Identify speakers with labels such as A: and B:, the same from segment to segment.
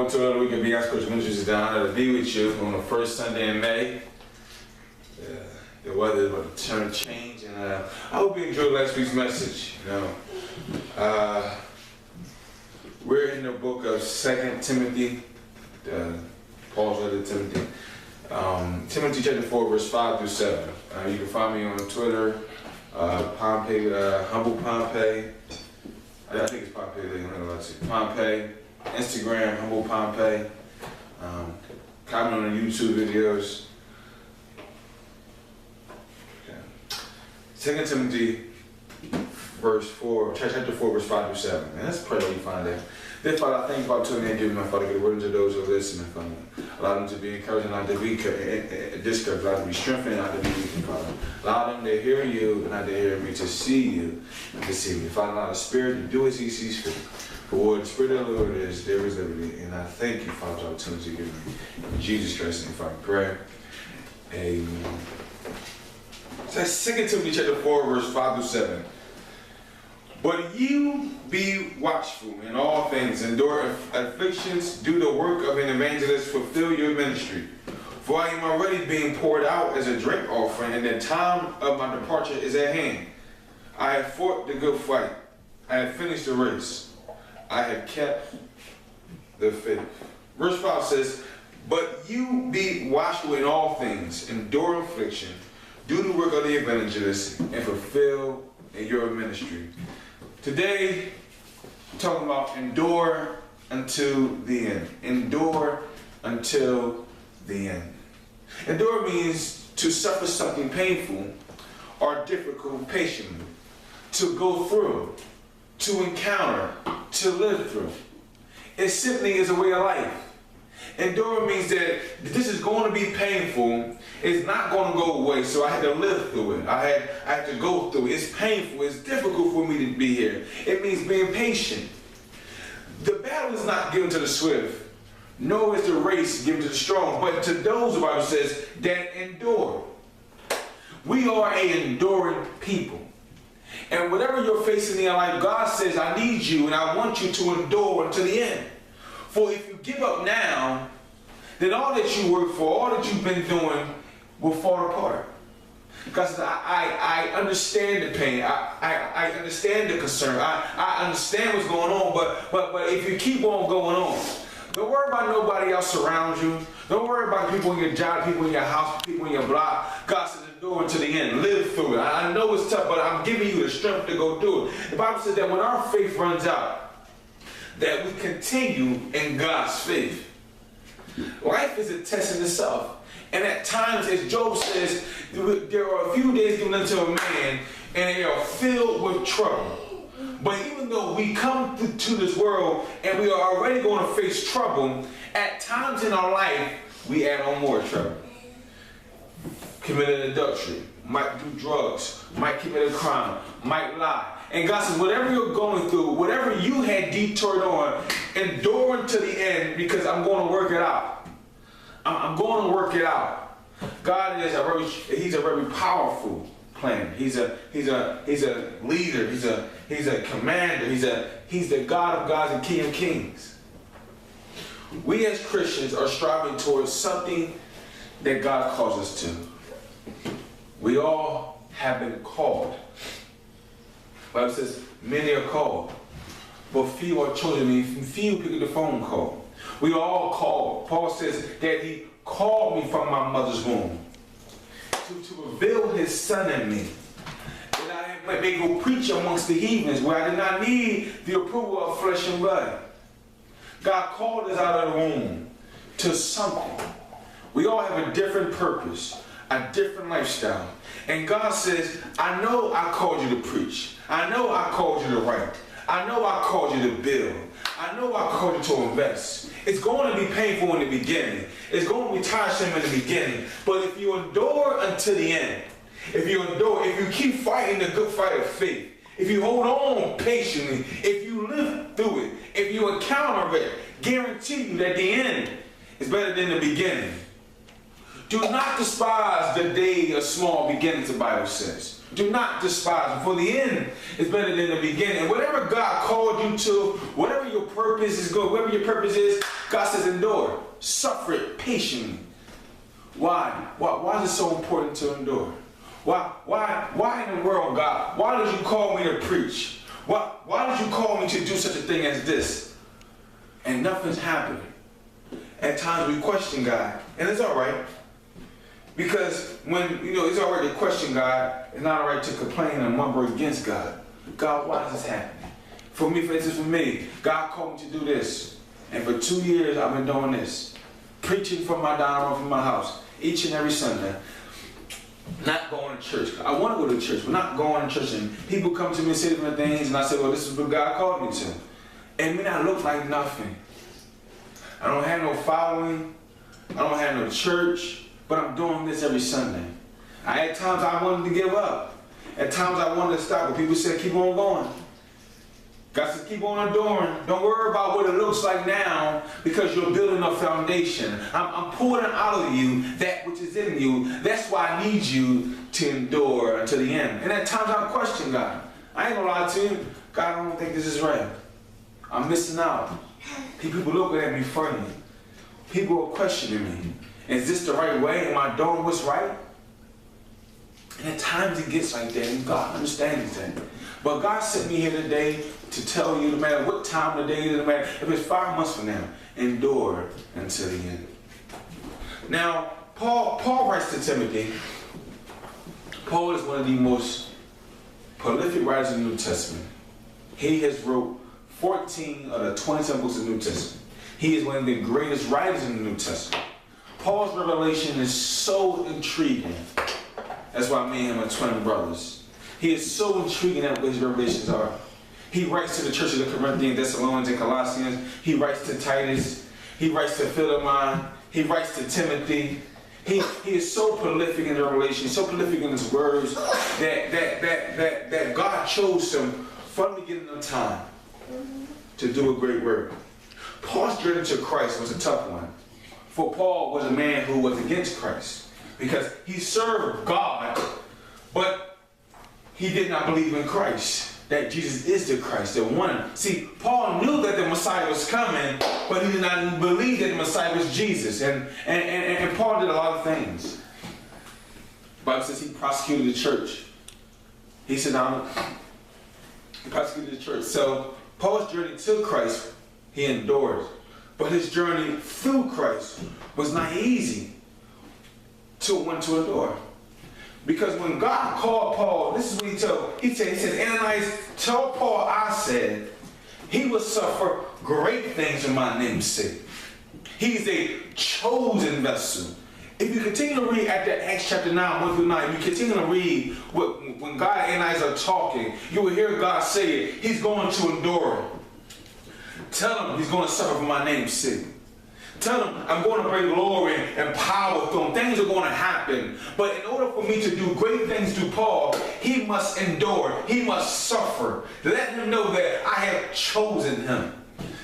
A: Welcome to another week of Beyond Scripture Ministries. It's an honor to be with you on the first Sunday in May. The weather is about to change, and I hope you enjoyed last week's message. We're in the book of 2 Timothy. Paul's letter to Timothy. Timothy chapter 4, verse 5 through 7. You can find me on Twitter, Pompey, Humble Pompey. I think it's Pompey. Pompey. Instagram, Humble Pompey. Comment on the YouTube videos. Okay. 2 Timothy verse 4, chapter 4, verse 5 through 7. And that's probably where you find that. Dear Father, I thank you for tuning in and giving my Father good words to those who are listening, Father. Allow them to be encouraged, not to be discouraged, allow them to be strengthened, not to be weak, Father. Allow them to hear you, and not to hear me, to see you, and to see me. Father, allow the Spirit to do as he sees fit. For where the Spirit of the Lord is, there is liberty. And I thank you, Father, for the opportunity to give me. In Jesus Christ's name, Father, pray. Amen. So that's 2 Timothy chapter 4, verse 5 through 7. But you be watchful in all things, endure afflictions, do the work of an evangelist, fulfill your ministry. For I am already being poured out as a drink offering, and the time of my departure is at hand. I have fought the good fight. I have finished the race. I have kept the faith. Verse 5 says, but you be watchful in all things, endure affliction, do the work of the evangelist, and fulfill your ministry. Today, we're talking about endure until the end. Endure until the end. Endure means to suffer something painful or difficult patiently, to go through, to encounter, to live through. It simply is a way of life. Endure means that this is going to be painful. It's not going to go away, so I had to live through it. I had to go through it. It's painful. It's difficult for me to be here. It means being patient. The battle is not given to the swift, nor is the race given to the strong, but to those, the Bible says, that endure. We are an enduring people. And whatever you're facing in your life, God says, I need you and I want you to endure until the end. For if you give up now, then all that you work for, all that you've been doing will fall apart. Because I understand the pain. I understand the concern. I understand what's going on. But if you keep on going on, don't worry about nobody else around you. Don't worry about people in your job, people in your house, people in your block. God says endure to the end. Live through it. I know it's tough, but I'm giving you the strength to go through it. The Bible says that when our faith runs out, that we continue in God's faith. Life is a test in itself. And at times, as Job says, there are a few days given unto a man, and they are filled with trouble. But even though we come to this world and we are already going to face trouble, at times in our life, we add on more trouble. Commit adultery, might do drugs, might commit a crime, might lie. And God says, whatever you're going through, whatever you had detoured on, endure until the end, because I'm going to work it out. I'm going to work it out. God is he's a very powerful planner. He's a leader. He's a commander. He's the God of gods and King of kings. We as Christians are striving towards something that God calls us to. We all have been called. The Bible says, many are called, but few are chosen. I mean, few pick up the phone call. We are all called. Paul says that he called me from my mother's womb to reveal his son in me, that I may go preach amongst the heathens, where I did not need the approval of flesh and blood. God called us out of the womb to something. We all have a different purpose, a different lifestyle. And God says, I know I called you to preach. I know I called you to write. I know I called you to build. I know I called you to invest. It's going to be painful in the beginning. It's going to be tiresome in the beginning. But if you endure until the end, if you keep fighting the good fight of faith, if you hold on patiently, if you live through it, if you encounter it, guarantee you that the end is better than the beginning. Do not despise the day of small beginnings, the Bible says. Do not despise it, for the end is better than the beginning. And whatever God called you to, whatever your purpose is, whatever your purpose is, God says endure, suffer it patiently. Why? Why is it so important to endure? Why in the world, God? Why did you call me to preach? Why did you call me to do such a thing as this? And nothing's happening. At times we question God, and it's all right. Because when, it's all right to question God, it's not all right to complain and mumble against God. God, why is this happening? For me, God called me to do this. And for 2 years, I've been doing this. Preaching from my dining room, from my house, each and every Sunday. Not going to church. I want to go to church, but not going to church. And people come to me and say different things, and I say, well, this is what God called me to. And me not look like nothing. I don't have no following. I don't have no church, but I'm doing this every Sunday. At times I wanted to give up. At times I wanted to stop, but people said, keep on going. God says, keep on enduring. Don't worry about what it looks like now, because you're building a foundation. I'm pulling out of you that which is in you. That's why I need you to endure until the end. And at times I question God. I ain't gonna lie to you. God, I don't think this is right. I'm missing out. People looking at me funny. People are questioning me. Is this the right way? Am I doing what's right? And at times it gets like that, and God understands that. But God sent me here today to tell you, no matter what time of the day, no matter if it's 5 months from now, endure until the end. Now, Paul writes to Timothy. Paul is one of the most prolific writers in the New Testament. He has wrote 14 of the 27 books of the New Testament. He is one of the greatest writers in the New Testament. Paul's revelation is so intriguing. That's why me and him are twin brothers. He is so intriguing at what his revelations are. He writes to the churches of Corinthians, Thessalonians, and Colossians. He writes to Titus. He writes to Philemon. He writes to Timothy. He is so prolific in the revelation, so prolific in his words that God chose him from the beginning of time to do a great work. Paul's journey to Christ was a tough one. For Paul was a man who was against Christ because he served God, but he did not believe in Christ, that Jesus is the Christ, the one. See, Paul knew that the Messiah was coming, but he did not believe that the Messiah was Jesus. And Paul did a lot of things. The Bible says he prosecuted the church. He said, he prosecuted the church. So Paul's journey to Christ, he endured. But his journey through Christ was not easy to endure. Because when God called Paul, this is what he told. He says, Ananias, tell Paul I said, he will suffer great things for my name's sake. He's a chosen vessel. If you continue to read at the Acts chapter 9, 1 through 9, you continue to read when God and Ananias are talking, you will hear God say it. He's going to endure. Tell him he's going to suffer for my name's sake. Tell him I'm going to bring glory and power through him. Things are going to happen. But in order for me to do great things through Paul, he must endure. He must suffer. Let him know that I have chosen him.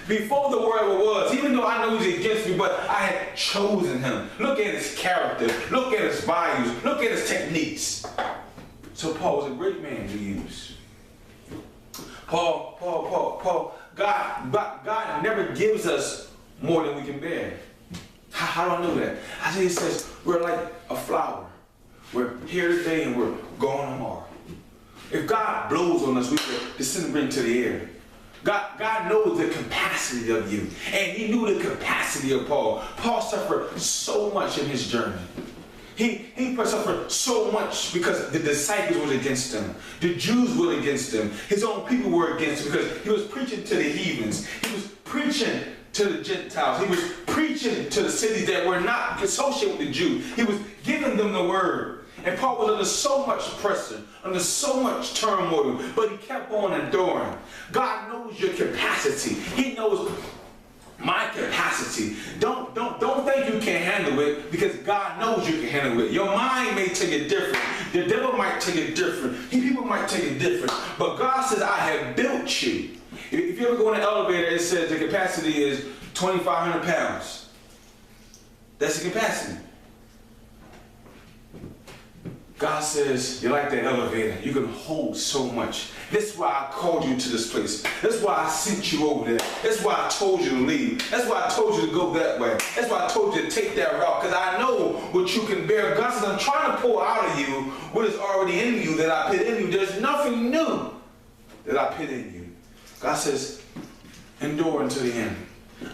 A: Before the world was, even though I know he's against me, but I had chosen him. Look at his character. Look at his values. Look at his techniques. So Paul was a great man to use. God never gives us more than we can bear. How do I know that? I think it says we're like a flower. We're here today and we're gone tomorrow. If God blows on us, we will disintegrate into the air. God knows the capacity of you. And he knew the capacity of Paul. Paul suffered so much in his journey. He suffered so much because the disciples were against him. The Jews were against him. His own people were against him because he was preaching to the heathens. He was preaching to the Gentiles. He was preaching to the cities that were not associated with the Jews. He was giving them the word. And Paul was under so much pressure, under so much turmoil, but he kept on enduring. God knows your capacity. He knows my capacity. Don't think you can handle it, because God knows you can handle it. Your mind may take it different. The devil might take it different. People might take it different. But God says, I have built you. If you ever go in an elevator, it says the capacity is 2,500 pounds. That's the capacity. God says, you're like that elevator. You can hold so much. That's why I called you to this place. That's why I sent you over there. That's why I told you to leave. That's why I told you to go that way. That's why I told you to take that route. Because I know what you can bear. God says, I'm trying to pour out of you what is already in you that I put in you. There's nothing new that I put in you. God says, endure until the end.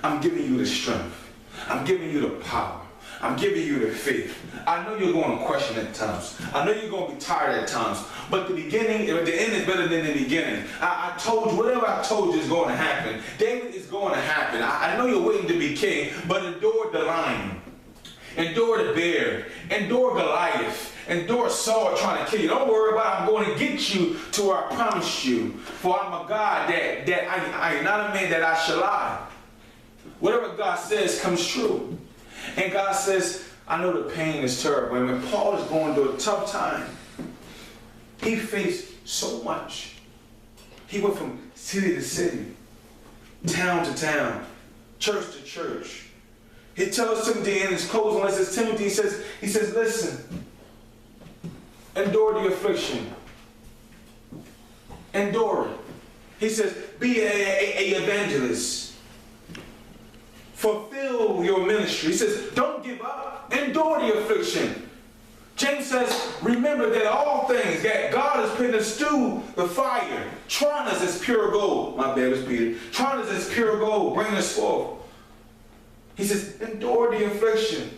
A: I'm giving you the strength. I'm giving you the power. I'm giving you the faith. I know you're going to question at times. I know you're going to be tired at times. But the beginning, the end is better than the beginning. I told you, whatever I told you is going to happen. David is going to happen. I know you're waiting to be king, but endure the lion. Endure the bear. Endure Goliath. Endure Saul trying to kill you. Don't worry about it. I'm going to get you to where I promised you. For I'm a God that I am not a man that I shall lie. Whatever God says comes true. And God says, I know the pain is terrible. And when Paul is going through a tough time, he faced so much. He went from city to city, town to town, church to church. He tells Timothy in his closing letter, Timothy, he says, listen, endure the affliction. Endure it. He says, be a evangelist. Fulfill your ministry. He says, don't give up. Endure the affliction. James says, remember that all things that God has put us through the fire, trying us as pure gold. My bad, it's Peter. Trying us as pure gold, bringing us forth. He says, endure the affliction.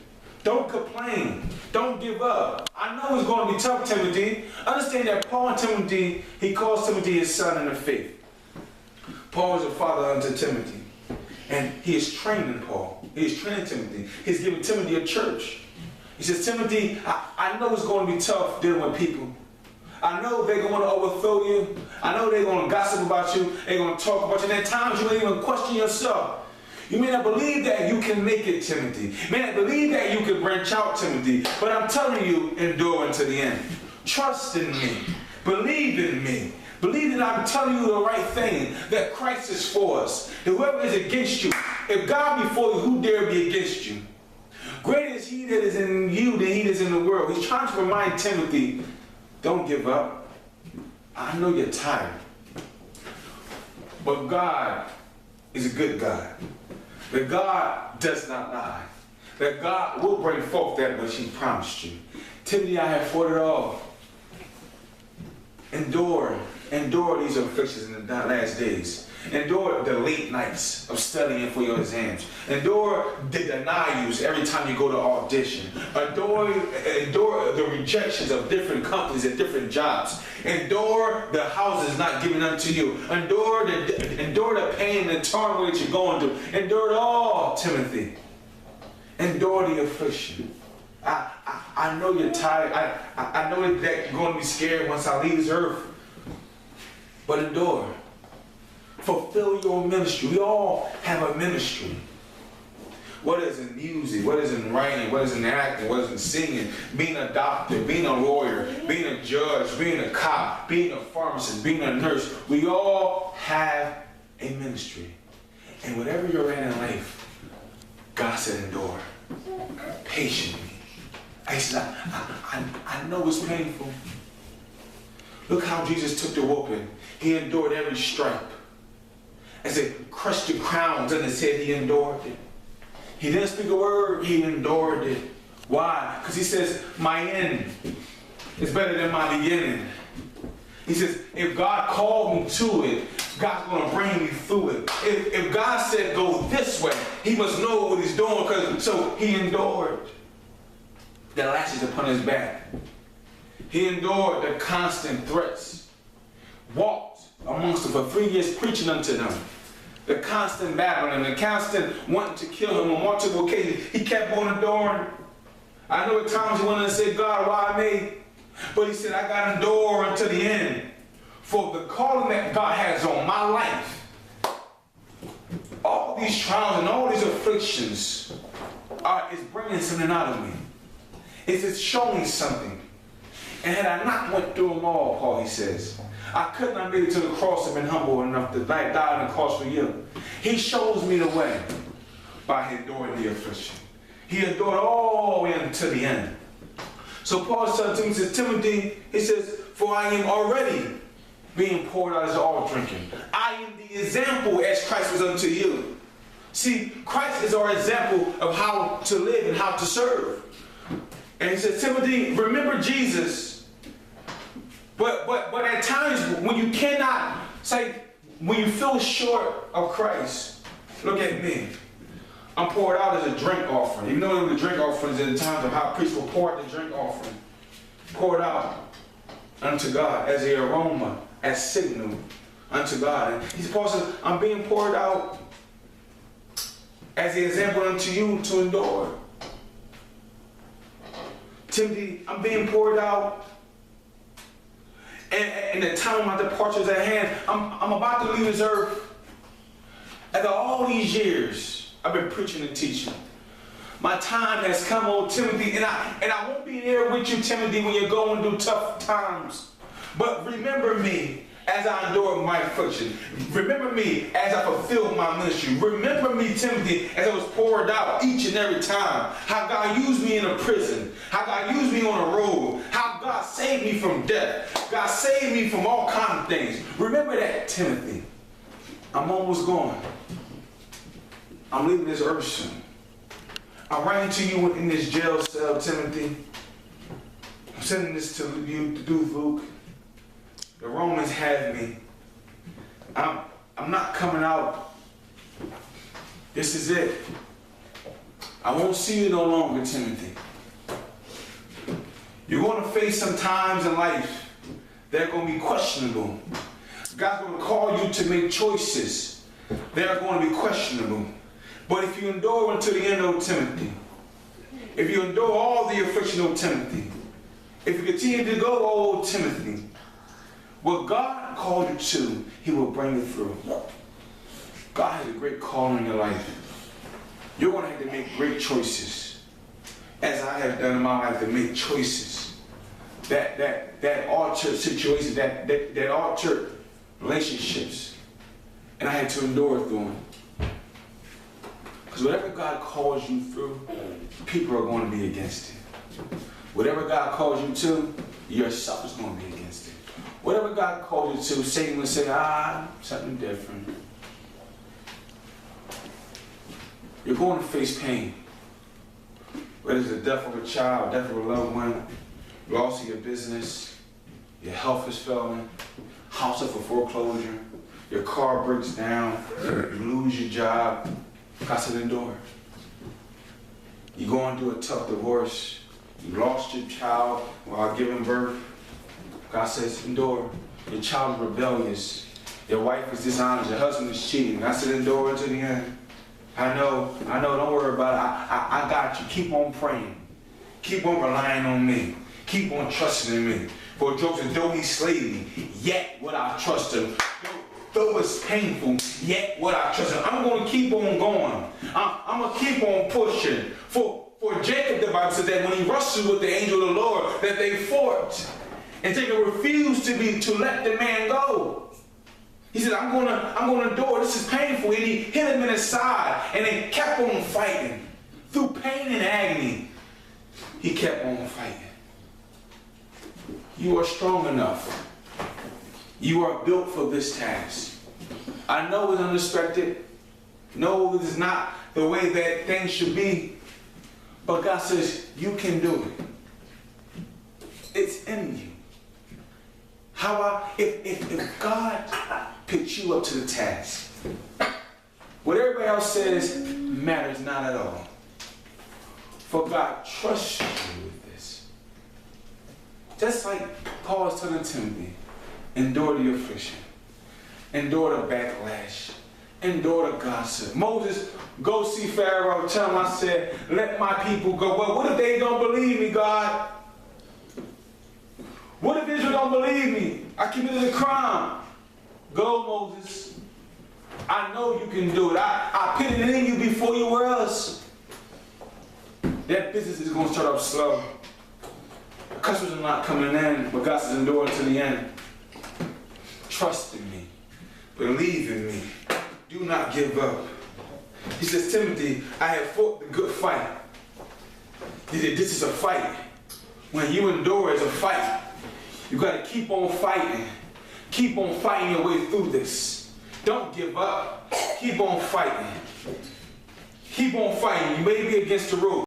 A: Don't complain. Don't give up. I know it's going to be tough, Timothy. Understand that Paul and Timothy, he calls Timothy his son in the faith. Paul is a father unto Timothy. And he is training Paul. He is training Timothy. He's giving Timothy a church. He says, Timothy, I know it's going to be tough dealing with people. I know they're going to overthrow you. I know they're going to gossip about you. They're going to talk about you. And at times you may even question yourself. You may not believe that you can make it, Timothy. You may not believe that you can branch out, Timothy. But I'm telling you, endure until the end. Trust in me. Believe in me. Believe that I'm telling you the right thing, that Christ is for us. That whoever is against you, if God be for you, who dare be against you? Greater is he that is in you than he that is in the world. He's trying to remind Timothy, don't give up. I know you're tired. But God is a good God. That God does not lie. That God will bring forth that which he promised you. Timothy, I have fought it all. Endure these afflictions in the last days. Endure the late nights of studying for your exams. Endure the denials every time you go to audition. Endure the rejections of different companies and different jobs. Endure the houses not given unto you. Endure the pain and turmoil that you're going through. Endure it all, Timothy. Endure the affliction. I know you're tired. I know that you're going to be scared once I leave this earth. But endure. Fulfill your ministry. We all have a ministry. What is in music? What is in writing? What is in acting? What is in singing? Being a doctor, being a lawyer, being a judge, being a cop, being a pharmacist, being a nurse. We all have a ministry. And whatever you're in life, God said endure. Patiently. I said, I know it's painful. Look how Jesus took the whooping. He endured every stripe. As it crushed the crowns on his head, he endured it. He didn't speak a word, he endured it. Why? Because he says, my end is better than my beginning. He says, if God called me to it, God's going to bring me through it. If God said go this way, he must know what he's doing, so he endured the lashes upon his back. He endured the constant threats. Walked amongst them for 3 years preaching unto them. The constant battling, the constant wanting to kill him on multiple occasions. He kept on enduring. I know at times he wanted to say, God, why me? But he said, I got to endure until the end. For the calling that God has on my life, all these trials and all these afflictions is bringing something out of me. It's showing something. And had I not went through them all, Paul, he says, I could not made it to the cross and been humble enough to die on the cross for you. He shows me the way by enduring the affliction. He endured all the way until the end. So Paul tells Timothy, says, Timothy, he says, for I am already being poured out as all drinking. I am the example as Christ was unto you. See, Christ is our example of how to live and how to serve. And he says, Timothy, remember Jesus. But at times when you cannot say, when you feel short of Christ, look at me. I'm poured out as a drink offering. Even though the drink offerings in the times of how priests will pour out the drink offering, poured out unto God as the aroma, as signal unto God. And Paul says, I'm being poured out as the example unto you to endure. Timothy, I'm being poured out. And the time of my departure is at hand. I'm about to leave this earth. After all these years, I've been preaching and teaching. My time has come, old Timothy, and I won't be there with you, Timothy, when you're going through tough times. But remember me as I endure my affliction. Remember me as I fulfill my ministry. Remember me, Timothy, as I was poured out each and every time. How God used me in a prison. How God used me on a road. How God saved me from death. God saved me from all kinds of things. Remember that, Timothy. I'm almost gone. I'm leaving this earth soon. I'm writing to you in this jail cell, Timothy. I'm sending this to you to do, Luke. The Romans have me. I'm not coming out. This is it. I won't see you no longer, Timothy. You're going to face some times in life that are going to be questionable. God's going to call you to make choices that are going to be questionable. But if you endure until the end, old Timothy, if you endure all the affliction, old Timothy, if you continue to go, old Timothy, what God called you to, He will bring you through. God has a great call in your life. You're going to have to make great choices, as I have done in my life, to make choices that altered situations, that altered relationships, and I had to endure through them. Because whatever God calls you through, people are going to be against it. Whatever God calls you to, yourself is going to be against it. Whatever God calls you to, Satan will say, something different. You're going to face pain. Whether it's the death of a child, death of a loved one, loss of your business, your health is failing, house up for foreclosure, your car breaks down, you lose your job. God said, endure. You're going through a tough divorce. You lost your child while giving birth. God says, endure. Your child is rebellious. Your wife is dishonest. Your husband is cheating. I said, endure to the end. I know, don't worry about it. I got you. Keep on praying. Keep on relying on me. Keep on trusting in me. For Job said, though he slay me, yet would I trust him. Though it's painful, yet would I trust him. I'm going to keep on going. I'm going to keep on pushing. For Jacob, the Bible says that when he wrestled with the angel of the Lord, that they fought. And Jacob refused to let the man go. He said, I'm gonna endure. This is painful. And he hit him in his side, and they kept on fighting. Through pain and agony, he kept on fighting. You are strong enough. You are built for this task. I know it's unexpected. No, this is not the way that things should be. But God says, you can do it. It's in you. How about if God picked you up to the task, what everybody else says matters not at all. For God trusts you with this. Just like Paul is telling Timothy, endure the affliction, endure the backlash, endure the gossip. Moses, go see Pharaoh, tell him I said, let my people go. Well, what if they don't believe me, God? What if Israel don't believe me? I committed a crime. Go, Moses. I know you can do it. I put it in you before you were us. That business is going to start up slow. The customers are not coming in, but God says endure to the end. Trust in me. Believe in me. Do not give up. He says, Timothy, I have fought the good fight. He said, this is a fight. when you endure is a fight. You got to keep on fighting. Keep on fighting your way through this. Don't give up. Keep on fighting. Keep on fighting. You may be against the rope.